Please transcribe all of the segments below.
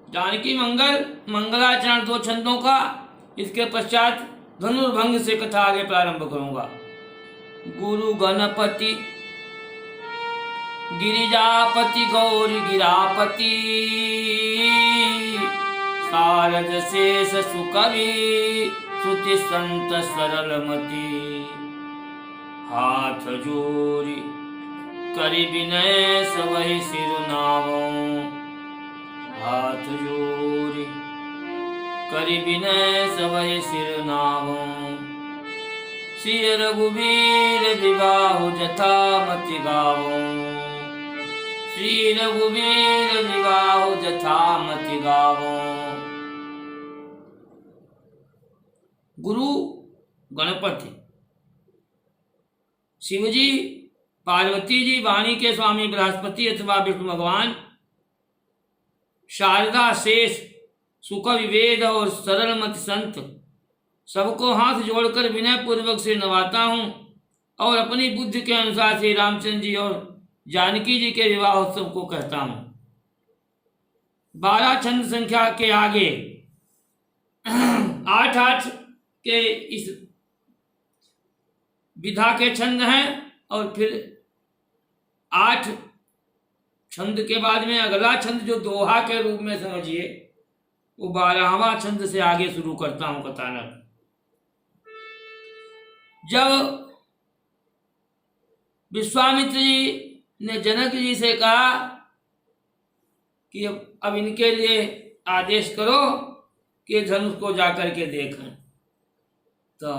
जानकी मंगल मंगलाचरण 2 छंदों का। इसके पश्चात धनुर्भंग से कथा आगे प्रारंभ करूंगा। गुरु गणपति गिरिजापति गौर गिरापति शारद शेष सुकवि श्रुति संत सरलमति हाथ जोड़ी करि विनय सबहि सिर नावों हाथ जोड़ी करि विनय सबहि सिर नावों श्री रघुवीर विवाह जथा मति गावों श्री रघुवीर विवाह जथा मति गावों। गुरु गणपति शिवजी, पार्वती जी, वाणी के स्वामी बृहस्पति अथवा विष्णु भगवान, शारदा शेष सुकवि वेद और सरलमति संत, सबको हाथ जोड़कर विनय पूर्वक से नवाता हूँ और अपनी बुद्धि के अनुसार श्री रामचंद्र जी और जानकी जी के विवाह उत्सव को कहता हूँ। 12 छंद संख्या के आगे 8-8 के इस विधा के छंद हैं और फिर 8 छंद के बाद में अगला छंद जो दोहा के रूप में समझिए वो 12वां छंद से आगे शुरू करता हूं कथानक। जब विश्वामित्र जी ने जनक जी से कहा कि अब इनके लिए आदेश करो कि धनुष को जाकर के देखें, तो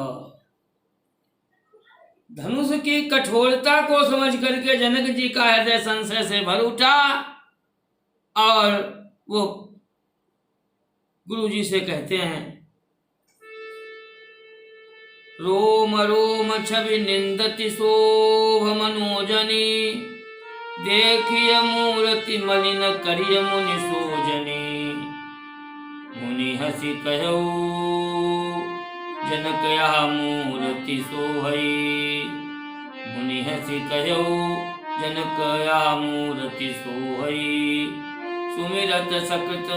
धनुष की कठोरता को समझ करके जनक जी का हृदय संशय से भर उठा और वो गुरु जी से कहते हैं, रोम रोम छवि निंदति शोभ मनोजनी देखिय मूर्ति मलिन करिय मुनि सोजनी मुनि हसी कहो जनक यह मूर्ति सोहई मुनि हसी कहो जनक यह मूर्ति सोहई सुमिरत सकृत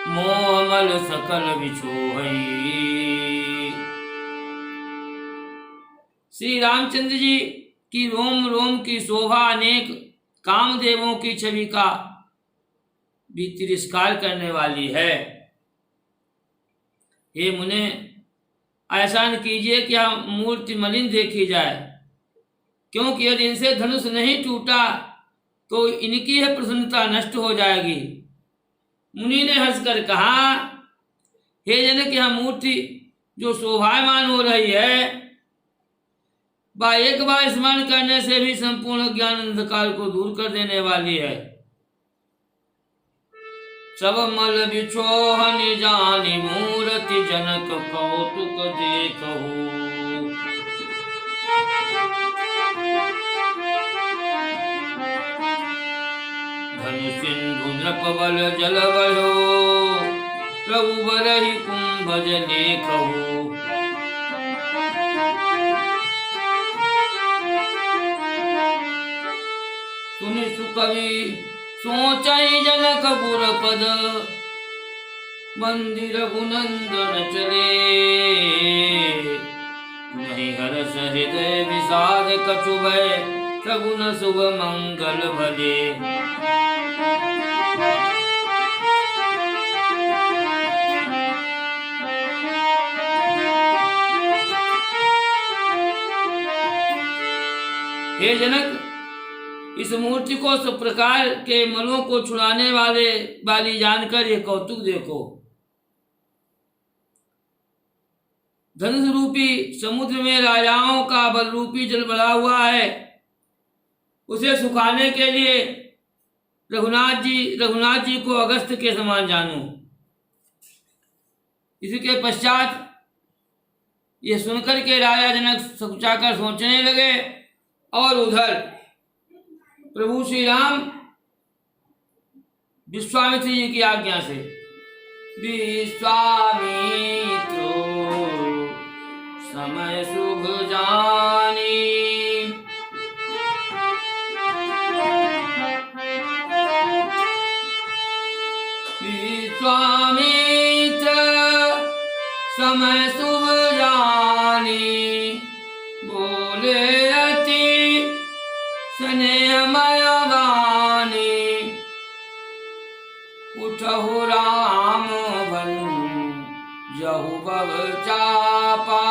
मोहमल सकल बिछोहई। श्री रामचंद्र जी की रोम रोम की शोभा अनेक कामदेवों की छवि का भी तिरस्कार करने वाली है। हे मुने, ऐसा न कीजिए कि हम मूर्ति मलिन देखी जाए, क्योंकि यदि इनसे धनुष नहीं टूटा तो इनकी यह प्रसन्नता नष्ट हो जाएगी। मुनि ने हंसकर कहा, हे जनक, यह मूर्ति जो शोभायमान हो रही है एक बार स्मरण करने से भी संपूर्ण ज्ञान अंधकार को दूर कर देने वाली है। सब मल बिछोहन जानी मूर्ति जनक कौतुक देखहु धनु सिंधु नृप बल जल भयो प्रभु बरहि कुंभज लेखहु सुनि सुकवि सोचहि जनक गुर पद मंदिर रघुनंदन चले नहीं हरस हृदय विषाद कछु भय सगुन शुभ मंगल भले। हे जनक, इस मूर्ति को सब प्रकार के मलों को छुड़ाने वाली जानकर ये कौतुक देखो। धनुष रूपी समुद्र में राजाओं का बल रूपी जल भरा हुआ है, उसे सुखाने के लिए रघुनाथ जी को अगस्त के समान जानो। इसके पश्चात ये सुनकर के राजा जनक सकुचाकर सोचने लगे और उधर प्रभु श्री राम विश्वामित्र जी की आज्ञा से विश्वामित्रो समय शुभ जानी स्वामित्र समय शुभ जानी, बोले अति स्नेहमय वाणी। उठहु राम भंजहु भव चापा,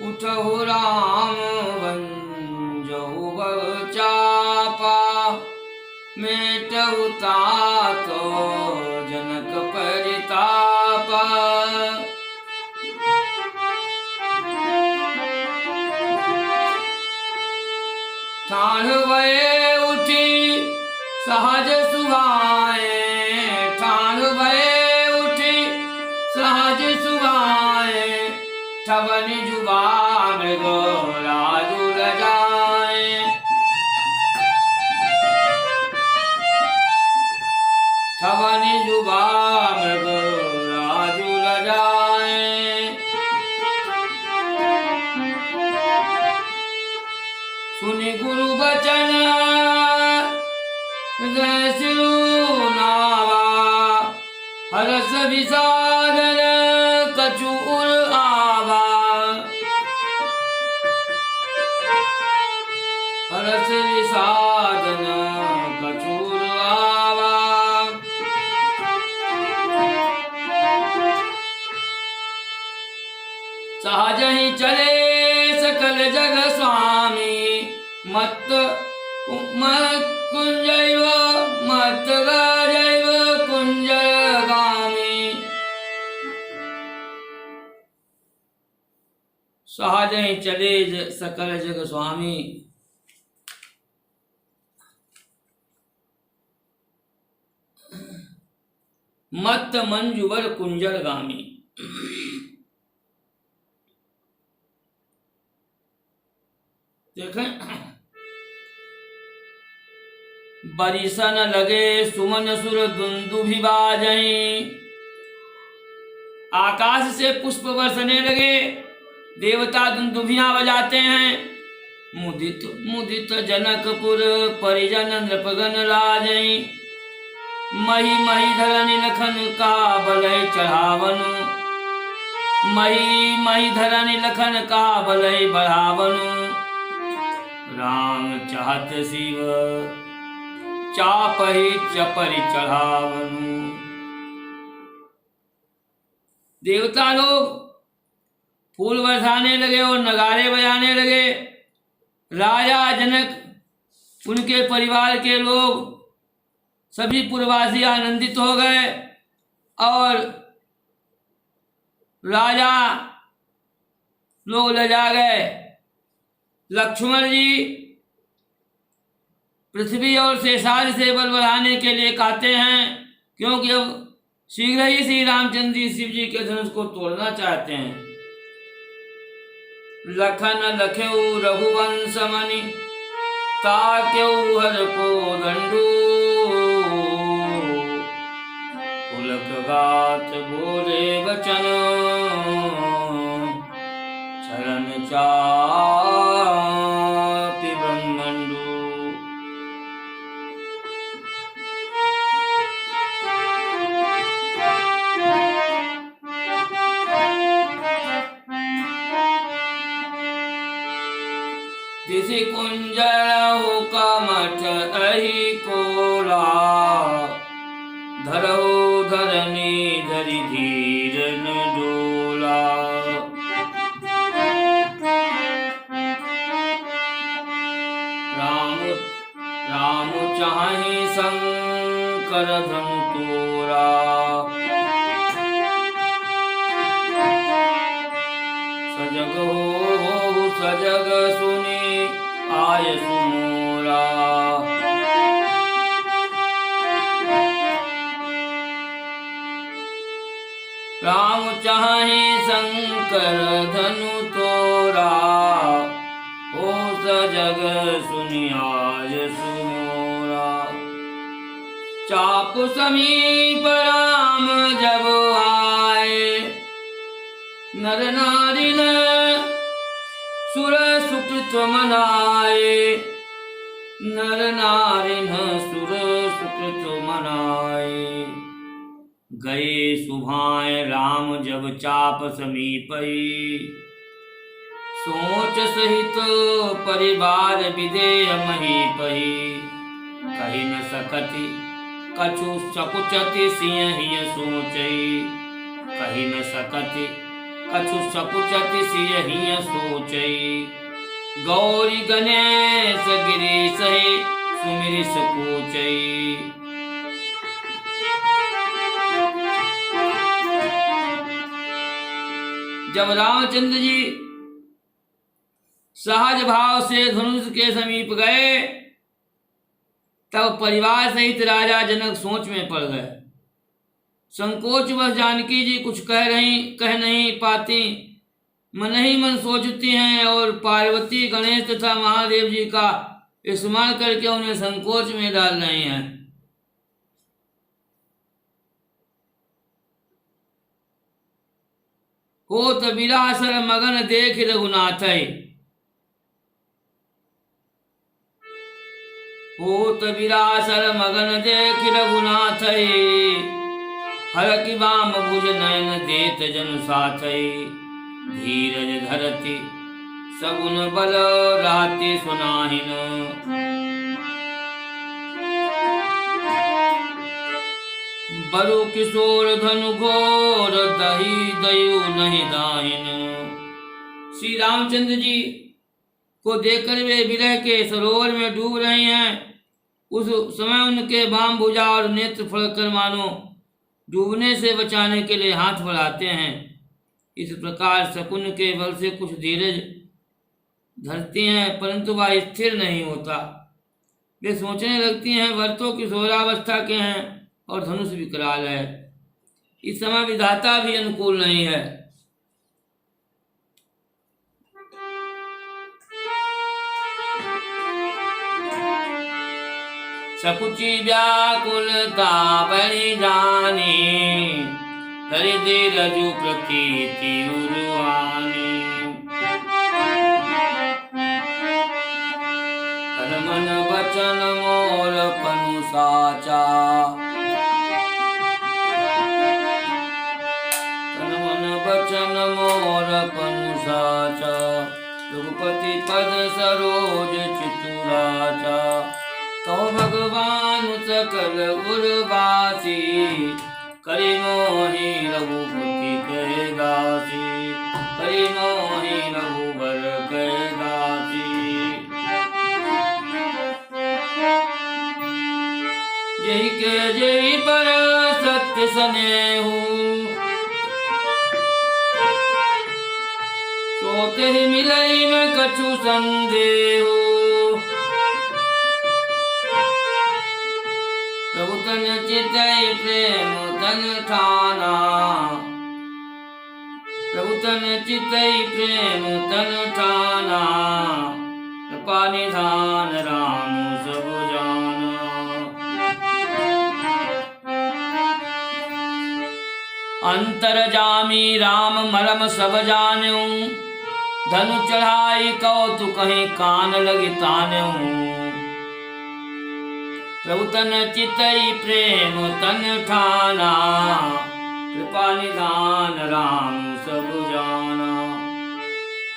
उठहु राम भंजहु भव चापा। मेटहु तातो जनक परितापा। ठान भये उठी सहज सुभाए, ठान भये उठी सहज सुभाए। ठवन जुबा मृग राजु रजाए, ठवन जुबा मृग राजु रजाए। सुनि गुरु बचन हृदय सिरु नावा, हरस विषादन कछु उर आवा। हरस विषादन कछु उर आवा। सहज ही चले सकल जग स्वामी, मत कुंजैव मत गजैव कुंजगामी। सहज ही चले सकल जग स्वामी, मत मंजुवर कुंजर गामी। देखें, बरिसन लगे सुमन सुर दुंदुभि बाजहीं। आकाश से पुष्प बरसने लगे, देवता दुंदुभियां बजाते हैं। मुदित मुदित जनकपुर परिजन नृपगण लाजहीं। मही मही धरनि लखन का बलय चढ़ावनु, मही मही धरनि लखन का बलय बढ़ावनु। राम चाहत शिव चापहि चपरि चढ़ावनु। देवता लोग फूल बरसाने लगे और नगाड़े बजाने लगे। राजा जनक, उनके परिवार के लोग, सभी पुरवासी आनंदित हो गए और राजा लोग लजा गए। लक्ष्मण जी पृथ्वी और शेषाद्रि से बल बढ़ाने के लिए कहते हैं, क्योंकि अब शीघ्र ही श्री रामचंद्र जी शिव जी के धनुष को तोड़ना चाहते हैं। लखन लख्यऊ रघुवंश मणि, ताक्यऊ हर को दंडू। पुलक गात बोले वचन, चरण चापि ब्रह्मंडू। तिसि कुंजरहु कमठ अहि कोला, धरहु धरनी धरि धीर न डोला। राम चाहि शंकर धनु तोरा, सजग हो सजग सुनी आय सुमोरा। राम चाहि शंकर धनु तोरा, ओ सजग सुनी आय सुमोरा। चाप समीप राम जब आए, नर नारी न सुर सुकृत मनाए। नर नारी न सुर सुकृत मनाए। गए सुभाए राम जब चाप समीपई, सोच सहित परिवार विदेह महीपई, कही न सकति कछु सकुचति सिंह सोचई, कही न सकति कछु सकुचति सिंह सोचई, गौरी गणेश गिरीश सुमिरि सकोचई। जब रामचंद्र जी सहज भाव से धनुष के समीप गए तब परिवार सहित राजा जनक सोच में पड़ गए। संकोच वश जानकी जी कुछ कह नहीं पाती, मन ही मन सोचती हैं और पार्वती गणेश तथा महादेव जी का स्मरण करके उन्हें संकोच में डाल रही हैं। होत विलासर मगन देख रघुनाथई, होत विलासर मगन देख रघुनाथई, हर की बाम भुज नयन देत जनु साथई, धीरज धरती सगुन बल राति सुनाहिन, बरु किशोर धनु घोर दही दयु नहीं दाहिन। श्री रामचंद्र जी को देखकर वे विरह के सरोवर में डूब रहे हैं। उस समय उनके बाम भुजा और नेत्र फड़कर मानो डूबने से बचाने के लिए हाथ बढ़ाते हैं। इस प्रकार शकुन के बल से कुछ धीरज धरती हैं, परंतु वह स्थिर नहीं होता। वे सोचने लगती हैं वर तो किशोरावस्था के हैं और धनुष विकराल है, इस समय विधाता भी अनुकूल नहीं है। सकुची व्याकुलता बड़ी जानी, हृदय रजु प्रतीति उर्वाणी, तन मन वचन मोर पनु साचा, तन मन वचन मोर पनु साचा, रघुपति पद सरोज चितुराचा, तो भगवान सकल उर्वासी, करि मोहि रघुपति के दासी, करि मोहि रघुबर के दासी। जय के जय पर सत्य स्नेहु, सोते ही मिलई न कछु संदेहु, प्रभु तन चितई प्रेम तन ठाना, प्रभु तन चितई प्रेम तन ठाना, कृपा निधान राम सब जाना। अंतरजामी राम मरम सब जान्यू, धनु चढ़ाई कौतुक कहीं कान लगे तान्यू, प्रभु तन चितई प्रेम तन ठाना, कृपा निधान राम सब जाना।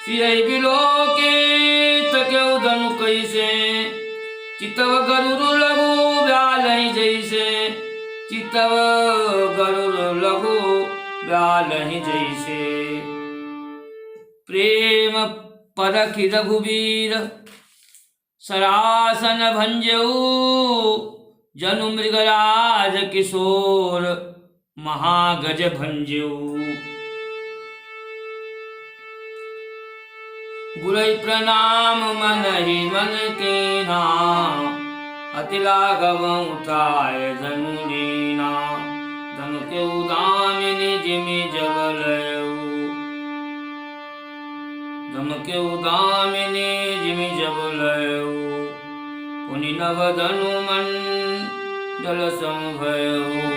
सिरई बिलोके तक्यउ धनु कैसे, चितव गरुड़ लघु व्यालहि जैसे, चितव गरुड़ लघु व्यालहि जैसे, प्रेम परखि रघुवीर सरासन भंजऊ, जनु मृगराज किशोर महागज भंजऊ। गुरई प्रणाम मन ही मन कीना, अति लाघव उठाए धनु लीना, धनु के उदामिनी जिमि जब लयऊ, धनु के उदामिनी जिमि जब लयऊ, पुनि नव धनु मंडल संभयऊ,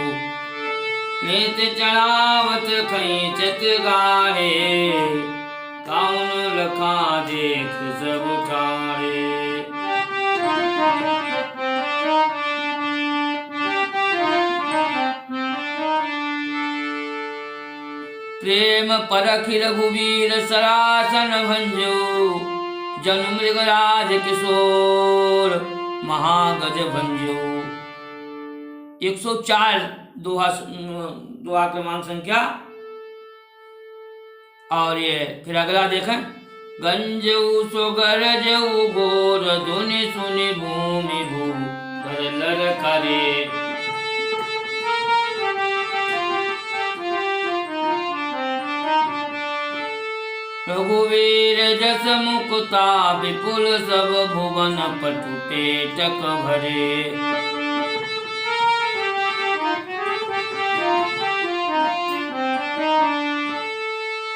नेत चढ़ावत खैचत गारे, काउन लखा देख सब ठारे। प्रेम परखि रघुवीर सरासन भंजो, जनु मृगराज किशोर महागज भंजो। 104 दोहा क्रमांक संख्या। और ये फिर अगला देखें। गंजऊ सो गरजऊ घोर, धुनि सुनि भूमि भू लर करे। रघुवीर जस मुकुता, विपुल सब भुवन पटु पेटक भरे।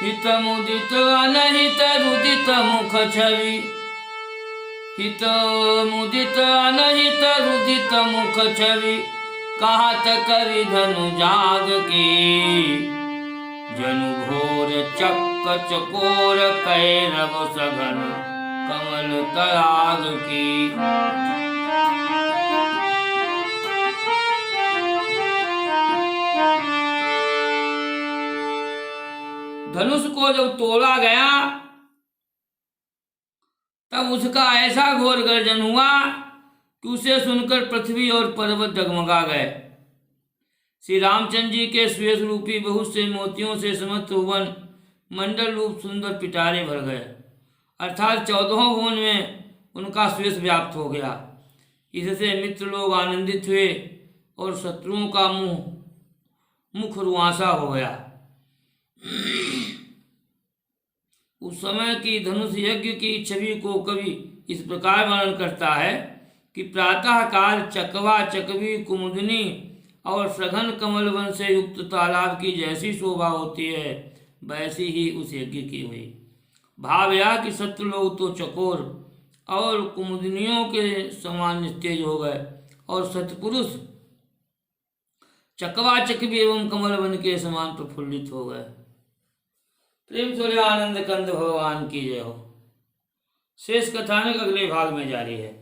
हित मुदित अनहित रुदित मुख छवि, हित मुदित अनहित रुदित मुख छवि, कहत कवि धनु जाग की। जनु घोर चक्क चकोर, कैरव सघन कमल तराग की। धनुष को जब तोड़ा गया तब उसका ऐसा घोर गर्जन हुआ कि उसे सुनकर पृथ्वी और पर्वत डगमगा गए। श्री रामचंद्र जी के श्वेत रूपी बहुत से मोतियों से समस्त भुवन मंडल रूप सुंदर पिटारे भर गए, अर्थात 14 भुवन में उनका श्वेत व्याप्त हो गया। इससे मित्र लोग आनंदित हुए और शत्रुओं का मुख रुआंसा हो गया। उस समय की धनुष यज्ञ की छवि को कवि इस प्रकार वर्णन करता है कि प्रातः काल चकवा चकवी कुमुदनी और सघन कमल वन से युक्त तालाब की जैसी शोभा होती है, वैसी ही उस यज्ञ की हुई। भाव यह कि शत्रु लोग तो चकोर और कुमुदनियों के समान निस्तेज हो गए और सतपुरुष चकवा चकवी एवं कमल वन के समान प्रफुल्लित हो गए। प्रेम सूर्य आनंद कंद भगवान की जय हो। शेष कथानक अगले भाग में जारी है।